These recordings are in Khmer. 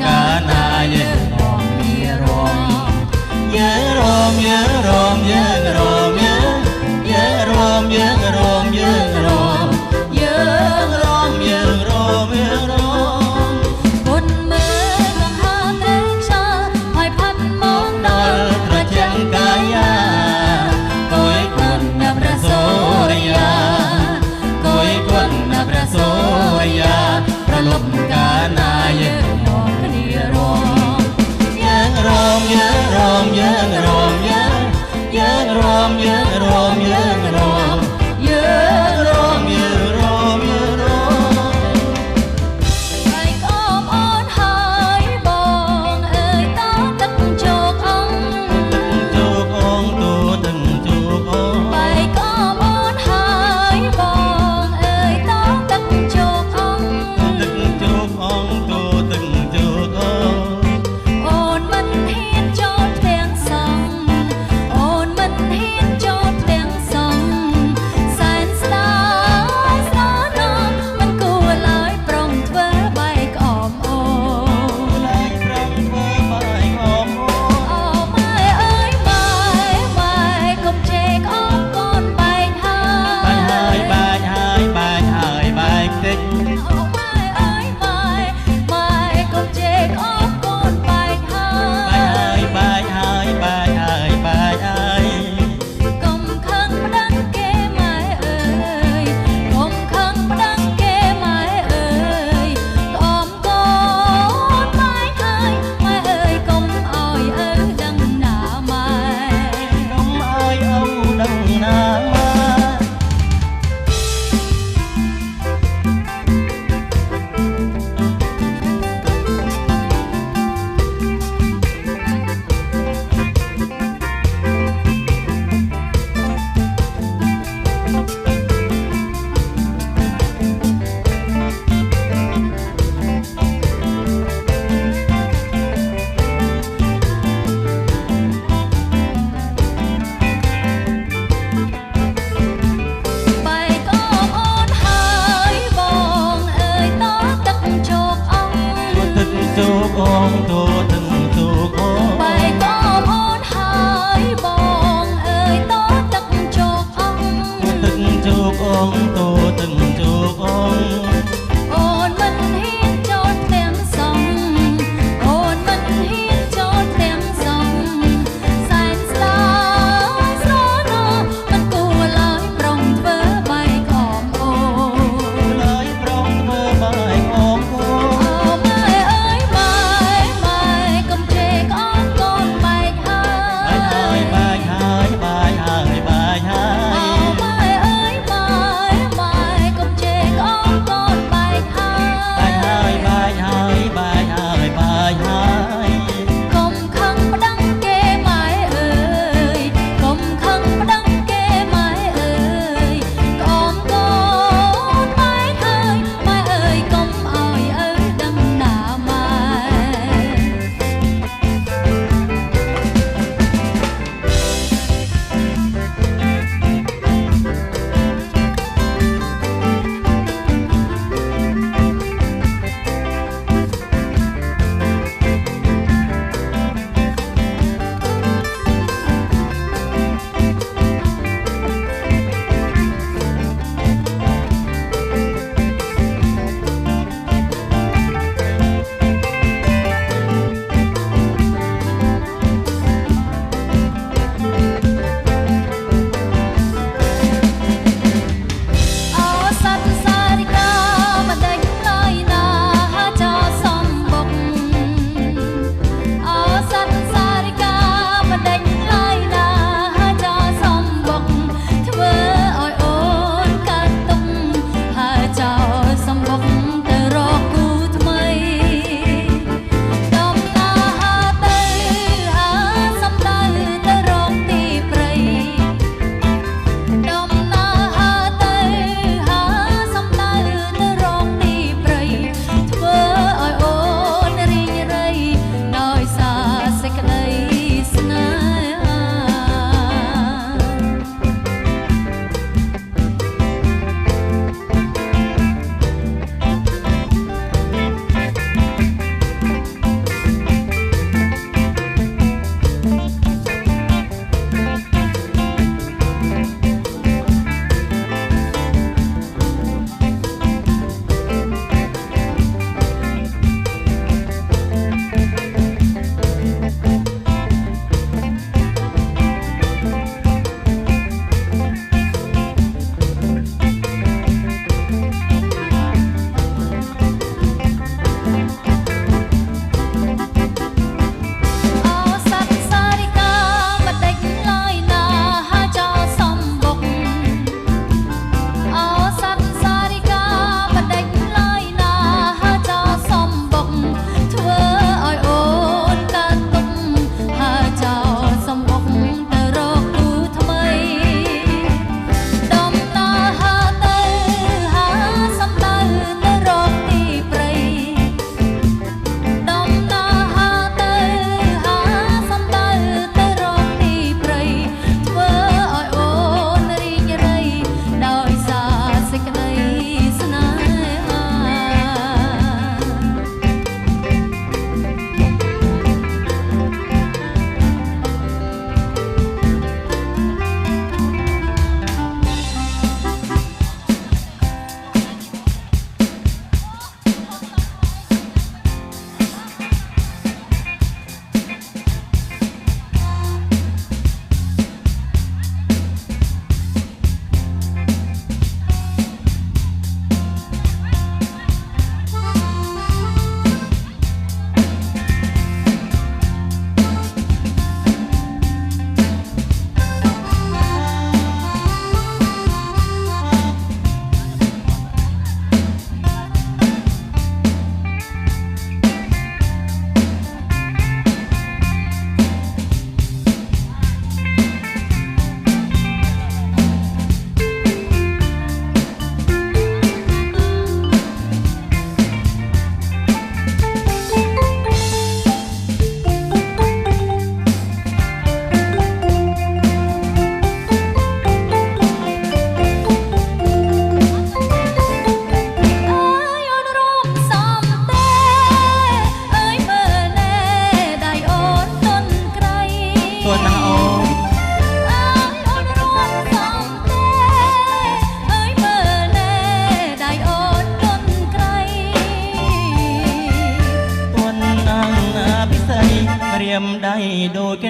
กานาเยรอมเยรอมเยรอมเยรอมเยรอมเยเยรอมเยรอมเยรอมเยรอมเยรอมเยรอมบนมือกลางหาแตงชาหอยพันมองดอลกระเจียงกายาโกยกวนนับระโสรยาโกยกวนนับระโสรยาประลมกานาเยรอมเยรอม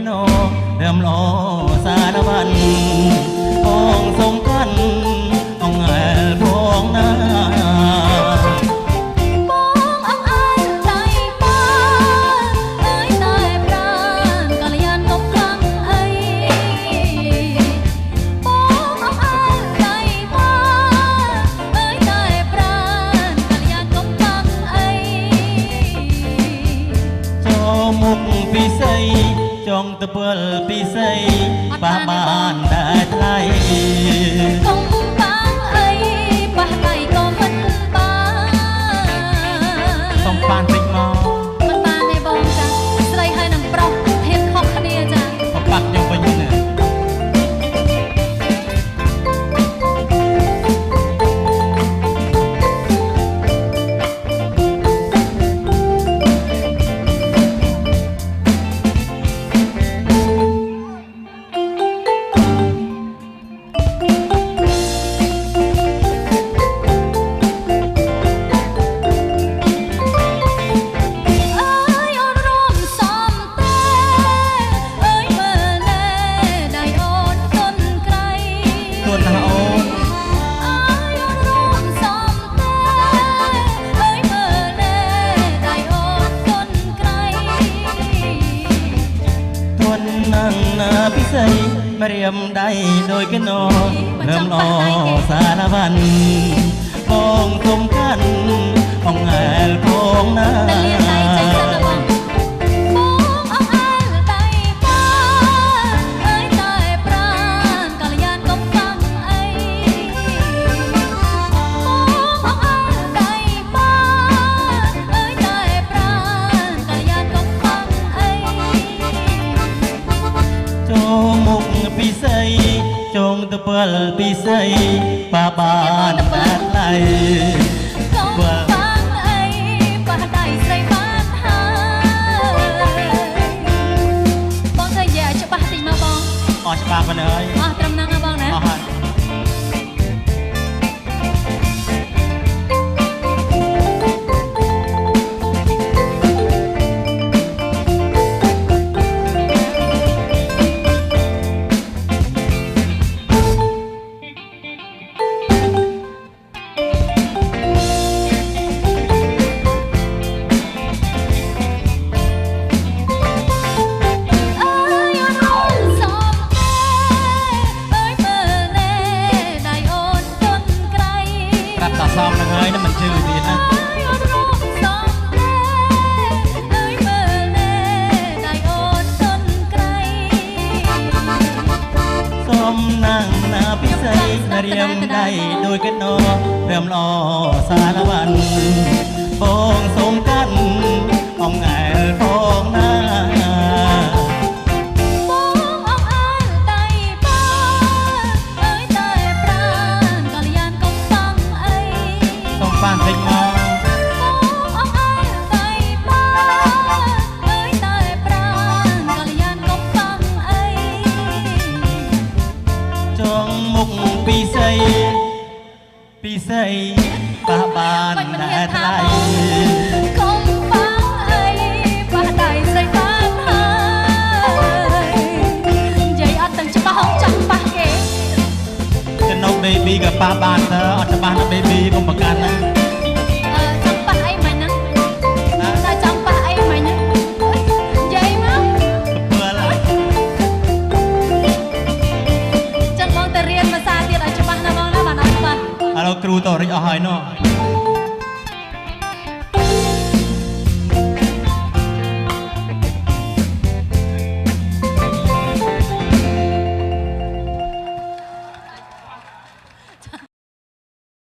โนเริ่มโลสารวันองสงกันองแอลพงนา បងអង្អែលដៃបានអើយតែប្រាណកល្យានកុំខ្លាំងអីបងអង្អែលដៃបានអើយតែប្រាណកល្យានកុំខ្លាំងអី ចូលមុខពិសីចង់ទៅពើពិសីបាបានតែថ្លៃ កុំបាងអីប៉ះដៃក៏មិនបាន សំបានពេញមក មិនបានទេបងចាស្រីហើយនឹងប្រុសភាពខុសគ្នាចា បបាក់ខ្ញុំវិញណា អើយអូនរំសំទេអើយមើលណែដៃអូនទន់ក្រៃ ទួនណាអូន អើយអូនរំសំទេអើយមើលណែដៃអូនទន់ក្រៃ ទួនណាំងណាពិសីមរៀមដៃដូចកណោเริ่มโลสารวันបងសុំកាន់องแอลพงนา តែលៀនដៃចេញសិនណាបងបងអង្អែលដៃបានអើយតែប្រាណកល្យានកុំខ្លាំងអីបងអង្អែលដៃបានអើយតែប្រាណកល្យានកុំខ្លាំងអី ចូលមុខពិសីចងទៅពើពិសីបាបានតែថ្លៃ កុំបាងអីប៉ះដៃស្រីបានហើយបងធ្វើនិយាយឲ្យច្បាស់តិចមកបង អស់ច្បាស់ប៉ុណ្ណឹងហើយ អស់ត្រឹមហ្នឹងហ៎បងណា អស់ហើយ អើយអូនរំសំទេអើយមើលណែដៃអូនទន់ក្រៃ ប្រាប់តាសំហ្នឹងហើយនឹងមិនជឿទៀតណា អើយអូនរំសំទេអើយមើលណែដៃអូនទន់ក្រៃ សុំណាំងណាពិសីរៀមដៃដូចកណោเริ่มโลสารวันបងសុំកាន់องแอลพงนา បងអង្អែលដៃបានអើយតែប្រាណកល្យានកុំខ្លាំងអី សុំបានពេញមក បងអង្អែលដៃបានអើយតែប្រាណកល្យានកុំខ្លាំងអី ចងមុខពិសីពិសីបាបានតែថ្លៃ កុំបាងអីប៉ះដៃស្រីបានហើយនិយាយអត់ទាំងច្បាស់អត់ចាំប៉ះគេ ចំណុក baby ក៏ប៉ះបានតើអត់ច្បាស់ណា baby កុំប្រកាន់ណា ចង់ប៉ះអីមិនហ្នឹងតែចង់ប៉ះអីមិនហ្នឹងនិយាយមក ពើឡើយ ចឹងបងទៅរៀនភាសាទៀតឲ្យច្បាស់ណាបងណាបានអត់ច្បាស់ ឥឡូវគ្រូតរិចអស់ហើយណោះ